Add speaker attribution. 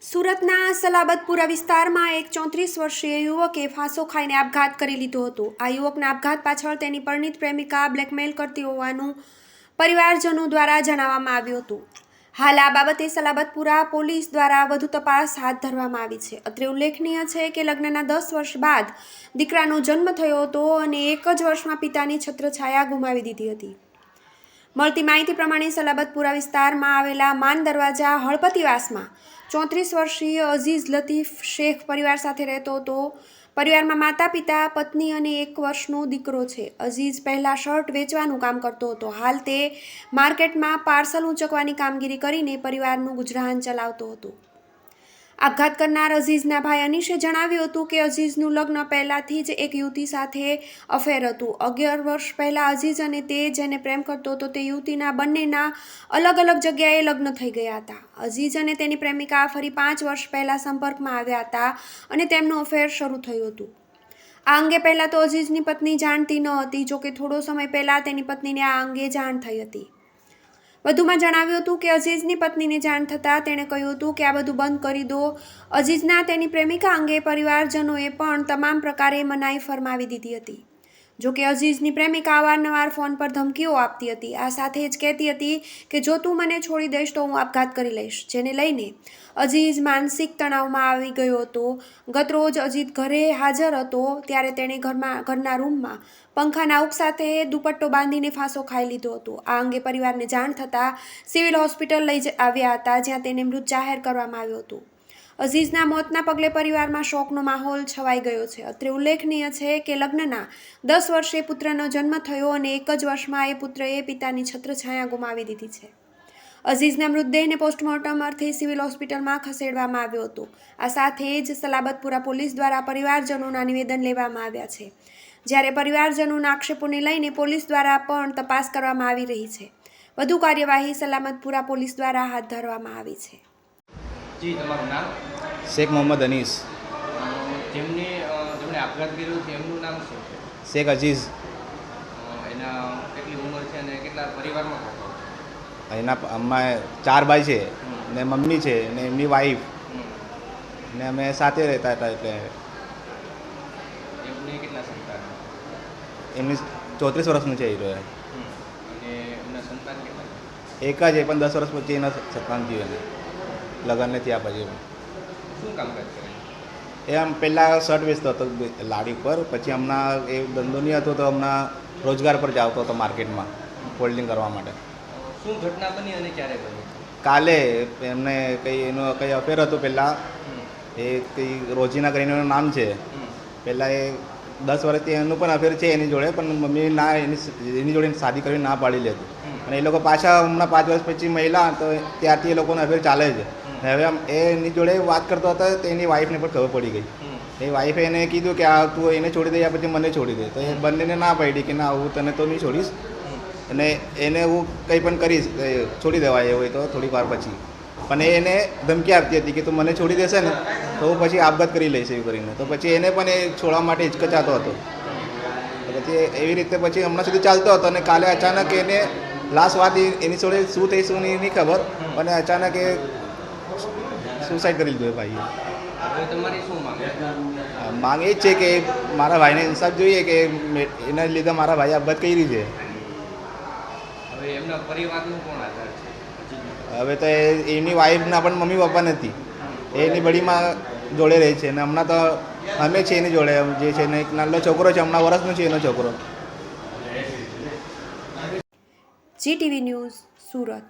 Speaker 1: સુરતના સલાબતપુરા વિસ્તારમાં એક 34 વર્ષીય યુવકે ફાંસો ખાઈને આપઘાત કરી લીધો હતો। આ યુવકના આપઘાત પાછળ તેની પરિણીત પ્રેમિકા બ્લેકમેલ કરતી હોવાનું પરિવારજનો દ્વારા જણાવવામાં આવ્યું હતું। હાલ આ બાબતે સલાબતપુરા પોલીસ દ્વારા વધુ તપાસ હાથ ધરવામાં આવી છે। અત્રે ઉલ્લેખનીય છે કે લગ્નના 10 વર્ષ બાદ દીકરાનો જન્મ થયો હતો અને એક જ વર્ષમાં પિતાની છત્રછાયા ગુમાવી દીધી હતી। મળતી માહિતી પ્રમાણે સલાબતપુરા વિસ્તારમાં આવેલા માન દરવાજા હળપતિવાસમાં 34 વર્ષીય અઝીઝ લતીફ શેખ પરિવાર સાથે રહેતો હતો। પરિવારમાં માતા પિતા, પત્ની અને 1 વર્ષનો દીકરો છે। અઝીઝ પહેલા શર્ટ વેચવાનું કામ કરતો હતો। હાલ તે માર્કેટમાં પાર્સલ ઊંચકવાની કામગીરી કરીને પરિવારનું ગુજરાન ચલાવતો હતો। આપઘાત કરનાર અઝીઝના ભાઈ અનીશે જણાવ્યું હતું કે અઝીઝનું લગ્ન પહેલાથી જ એક યુવતી સાથે અફેર હતું। 11 વર્ષ પહેલાં અઝીઝ અને તે જેને પ્રેમ કરતો હતો તે યુવતીના બંનેના અલગ અલગ જગ્યાએ લગ્ન થઈ ગયા હતા। અઝીઝ અને તેની પ્રેમિકા ફરી 5 વર્ષ પહેલાં સંપર્કમાં આવ્યા હતા અને તેમનું અફેર શરૂ થયું હતું। આ અંગે પહેલાં તો અઝીઝની પત્ની જાણતી ન હતી, જોકે થોડો સમય પહેલાં તેની પત્નીને આ અંગે જાણ થઈ હતી। વધુમાં જણાવ્યું હતું કે અઝીઝની પત્નીને જાણ થતાં તેણે કહ્યું હતું કે આ બધું બંધ કરી દો। અઝીઝના તેની પ્રેમિકા અંગે પરિવારજનોએ પણ તમામ પ્રકારે મનાઈ ફરમાવી દીધી હતી। જોકે અઝીઝની પ્રેમિકા અવારનવાર ફોન પર ધમકીઓ આપતી હતી। આ સાથે જ કહેતી હતી કે જો તું મને છોડી દઈશ તો હું આપઘાત કરી લઈશ, જેને લઈને અઝીઝ માનસિક તણાવમાં આવી ગયો હતો। ગતરોજ અઝીઝ ઘરે હાજર હતો ત્યારે તેણે ઘરના રૂમમાં પંખાના હુક સાથે દુપટ્ટો બાંધીને ફાંસો ખાઈ લીધો હતો। આ અંગે પરિવારને જાણ થતાં સિવિલ હોસ્પિટલ લઈ આવ્યા હતા, જ્યાં તેને મૃત જાહેર કરવામાં આવ્યો હતો। અઝીઝના મોતના પગલે પરિવારમાં શોકનો માહોલ છવાઈ ગયો છે। અત્રે ઉલ્લેખનીય છે કે લગ્નના 10 વર્ષે પુત્રનો જન્મ થયો અને એક જ વર્ષમાં એ પુત્રએ પિતાની છત્રછાયા ગુમાવી દીધી છે। અઝીઝના મૃતદેહને પોસ્ટમોર્ટમ અર્થે સિવિલ હોસ્પિટલમાં ખસેડવામાં આવ્યો હતો। આ સાથે જ સલાબતપુરા પોલીસ દ્વારા પરિવારજનોના નિવેદન લેવામાં આવ્યા છે, જ્યારે પરિવારજનોના આક્ષેપોને લઈને પોલીસ દ્વારા પણ તપાસ કરવામાં આવી રહી છે। વધુ કાર્યવાહી સલામતપુરા પોલીસ દ્વારા હાથ ધરવામાં આવી છે।
Speaker 2: જી, તમારું નામ?
Speaker 3: શેખ મોહમ્મદ અનીસ।
Speaker 2: જેમને આપઘાત કર્યો છે એમનું નામ શું છે?
Speaker 3: શેખ અઝીઝ।
Speaker 2: એના કેટલી ઉંમર છે અને કેટલા પરિવારમાં
Speaker 3: એના અમારે 4 ભાઈ છે ને મમ્મી છે ને એમની વાઈફ ને અમે સાથે રહેતા હતા। એટલે
Speaker 2: એમને કેટલા સંતાન?
Speaker 3: એમની 34 વર્ષનું છે એ રહ્યો।
Speaker 2: અને એમના સંતાન કેટલા?
Speaker 3: એક જ, એ પણ 10 વર્ષ પછી એના સંતાન થયું એને લગ્નને થયા પછી।
Speaker 2: શું કામકાજ કરે?
Speaker 3: એ આમ પહેલાં શર્ટ વેચતો હતો લારી પર, પછી હમણાં એ ધંધો નહીં હતો તો હમણાં રોજગાર પર જ આવતો હતો માર્કેટમાં ફોલ્ડિંગ કરવા માટે।
Speaker 2: શું ઘટના બની અને ક્યારે બની?
Speaker 3: કાલે એમને કંઈ અફેર હતું પહેલાં, એ કંઈ રોજીના કરીને એનું નામ છે। પહેલાં એ 10 વર્ષથી એનું પણ અફેર છે એની જોડે, પણ મમ્મી ના એની જોડે શાદી કરીને ના પાડી લેતું અને એ લોકો પાછા હમણાં 5 વર્ષ પછી મહિલા તો ત્યારથી એ લોકોનો અફેર ચાલે છે। હવે એ એની જોડે વાત કરતો હતો તો એની વાઈફને પણ ખબર પડી ગઈ। એ વાઈફે એને કીધું કે આ તું એને છોડી દે યા પછી મને છોડી દે, તો એ બંનેને ના પાડી કે ના હું તને તો નહીં છોડીશ અને એને હું કંઈ પણ કરીશ, છોડી દેવાય એવું હોય તો થોડીક વાર પછી। પણ એને ધમકી આપતી હતી કે તું મને છોડી દેશે ને તો હું પછી આપઘાત કરી લઈશ એવું કરીને। તો પછી એને પણ એ છોડવા માટે હિચકચાતો હતો। પછી એવી રીતે પછી હમણાં સુધી ચાલતો હતો અને કાલે અચાનક એને લાસ્ટ વાત એની જોડે શું થઈ શું નહીં ખબર, અને અચાનક એ સુસાઇડ કરી લીધું એ ભાઈએ।
Speaker 2: હવે તમારી શું
Speaker 3: માંગ એ જ છે કે મારા ભાઈને ઇન્સાફ જોઈએ કે એના લીધે મારા ભાઈએ આપઘાત કરી છે।
Speaker 2: હવે એમના પરિવારનું કોણ આધાર છે?
Speaker 3: હવે તો એમની વાઈફના પણ મમ્મી પપ્પા નથી, એની બડીમાં જોડે રહે છે અને હમણાં તો અમે છે એની જોડે જે છે ને એક નાનો છોકરો છે, હમણાં વર્ષનો છે એનો છોકરો।
Speaker 1: GTV news, Surat.